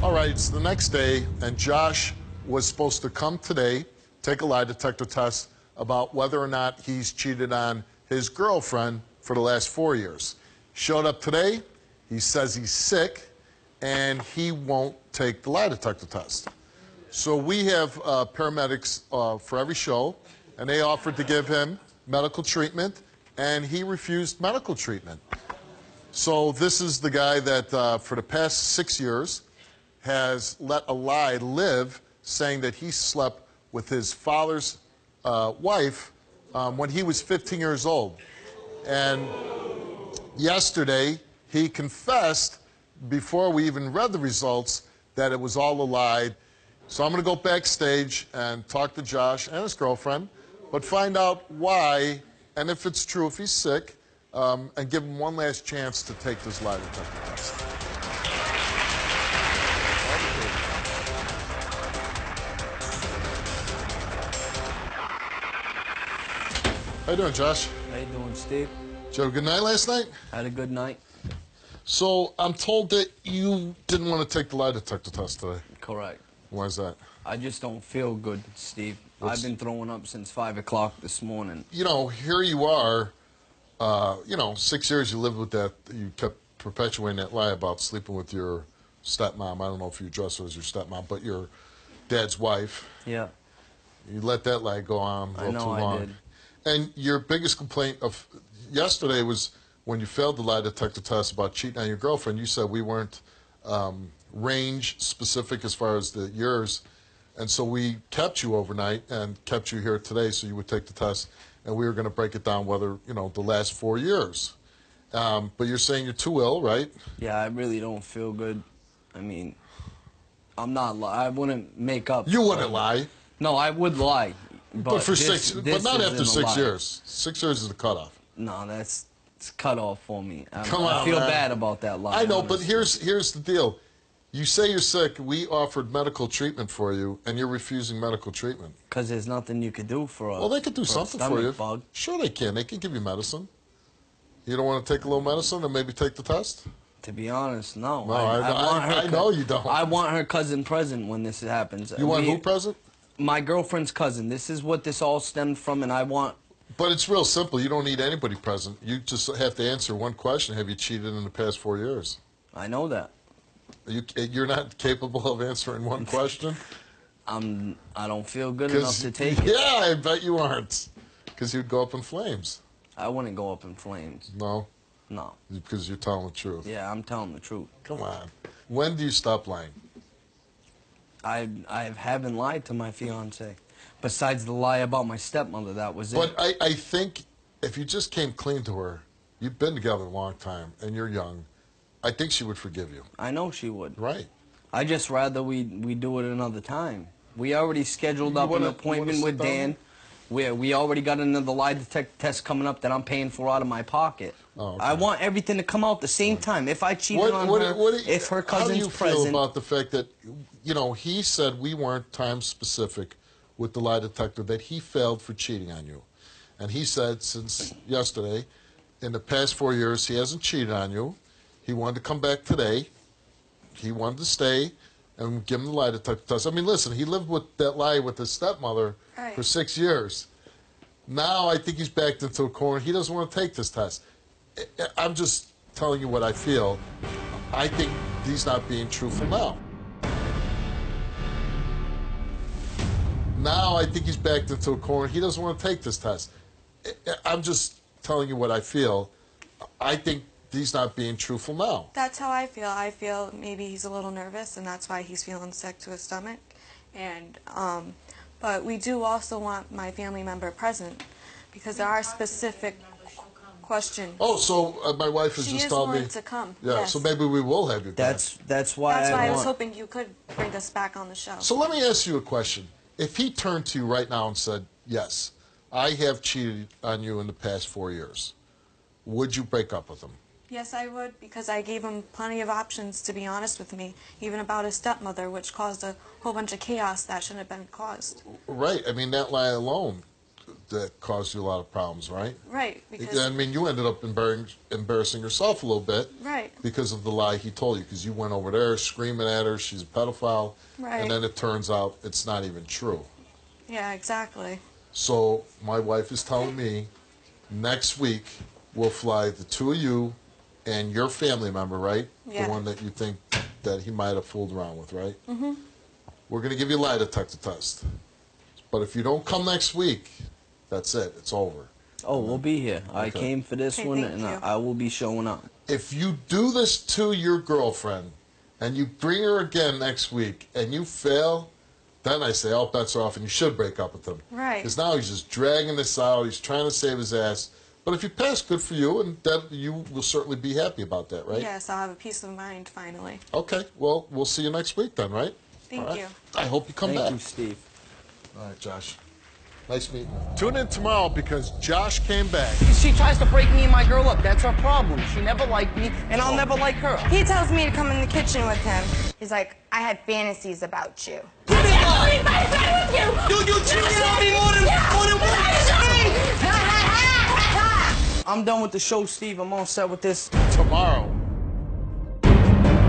All right, it's the next day, and Josh was supposed to come today, take a lie detector test about whether or not he's cheated on his girlfriend for the last 4 years. Showed up today, he says he's sick, and he won't take the lie detector test. So we have paramedics for every show, and they offered to give him medical treatment, and he refused medical treatment. So this is the guy that for the past 6 years has let a lie live, saying that he slept with his father's wife when he was 15 years old. And yesterday, he confessed, before we even read the results, that it was all a lie. So I'm going to go backstage and talk to Josh and his girlfriend, but find out why, and if it's true, if he's sick, and give him one last chance to take this lie detector test. How you doing, Josh? How you doing, Steve? Did you have a good night last night? Had a good night. So I'm told that you didn't want to take the lie detector test today. Correct. Why is that? I just don't feel good, Steve. I've been throwing up since 5 o'clock this morning. You know, here you are, 6 years you lived with that, you kept perpetuating that lie about sleeping with your stepmom. I don't know if you address her as your stepmom, but your dad's wife. Yeah. You let that lie go on a little too long. I did. And your biggest complaint of yesterday was when you failed the lie detector test about cheating on your girlfriend. You said we weren't range specific as far as the years, and so we kept you overnight and kept you here today so you would take the test, and we were going to break it down whether, the last 4 years. But you're saying you're too ill, right? Yeah, I really don't feel good. I mean, I wouldn't make up. You wouldn't lie. No, I would lie. But for but not after 6 years. 6 years is the cutoff. No, it's cut off for me. Come on, I feel man. bad about that lie. I know, honestly. but here's the deal. You say you're sick. We offered medical treatment for you, and you're refusing medical treatment. Because there's nothing you could do for us. Well, they could do something for you. Bug. Sure they can. They can give you medicine. You don't want to take a little medicine and maybe take the test? To be honest, no. No, I know you don't. I want her cousin present when this happens. You want who present? My girlfriend's cousin. This is what this all stemmed from, and I want... But it's real simple. You don't need anybody present. You just have to answer one question. Have you cheated in the past 4 years? I know that. You're not capable of answering one question? I don't feel good enough to take it. Yeah, I bet you aren't. Because you'd go up in flames. I wouldn't go up in flames. No? No. Because you're telling the truth. Yeah, I'm telling the truth. Come on. When do you stop lying? I haven't lied to my fiance. Besides the lie about my stepmother, that was it. But I think if you just came clean to her, you've been together a long time, and you're young, I think she would forgive you. I know she would. Right. I just rather we do it another time. We already scheduled up an appointment with Dan. We already got another lie detector test coming up that I'm paying for out of my pocket. Oh, okay. I want everything to come out at the same time. If I cheated on her, if her cousin's present... How do you feel about the fact that, he said we weren't time specific with the lie detector, that he failed for cheating on you? And he said since yesterday, in the past 4 years, he hasn't cheated on you. He wanted to come back today. He wanted to stay and give him the lie detector test. I mean, listen, he lived with that lie with his stepmother for 6 years. Now I think he's backed into a corner. He doesn't want to take this test. I'm just telling you what I feel. I think he's not being truthful now. Now I think he's backed into a corner. He doesn't want to take this test. I'm just telling you what I feel. I think he's not being truthful now. That's how I feel. I feel maybe he's a little nervous, and that's why he's feeling sick to his stomach. And but we do also want my family member present, because there are specific questions. Oh, so my wife has just told me. She is willing to come. Yeah, yes. So maybe we will have you back. That's why I was hoping you could bring us back on the show. So let me ask you a question. If he turned to you right now and said, yes, I have cheated on you in the past 4 years, would you break up with him? Yes, I would, because I gave him plenty of options, to be honest with me, even about his stepmother, which caused a whole bunch of chaos that shouldn't have been caused. Right. I mean, that lie alone that caused you a lot of problems, right? Right, because I mean, you ended up embarrassing yourself a little bit. Right. Because of the lie he told you, because you went over there screaming at her, she's a pedophile. Right. And then it turns out it's not even true. yeah, exactly. So my wife is telling me next week we'll fly the two of you and your family member, right? Yeah. The one that you think that he might have fooled around with, right? Mm-hmm. We're going to give you a lie detector test. But if you don't come next week, that's it. It's over. Oh, we'll be here. I Okay. came for this Okay, one, thank and you. I will be showing up. If you do this to your girlfriend and you bring her again next week and you fail, then I say all bets are off and you should break up with him. Right. Because now he's just dragging this out. He's trying to save his ass. But if you pass, good for you, and then you will certainly be happy about that, right? Yes, I'll have a peace of mind finally. Okay. Well, we'll see you next week then, right? Thank All right. you. I hope you come Thank back. you, Steve. All right, Josh. Nice meeting you. Tune in tomorrow because Josh came back. She tries to break me and my girl up. That's her problem. She never liked me, and I'll never like her. He tells me to come in the kitchen with him. He's like, I had fantasies about you. Dude, you cheated on me more than once. I'm done with the show, Steve. I'm all set with this. Tomorrow.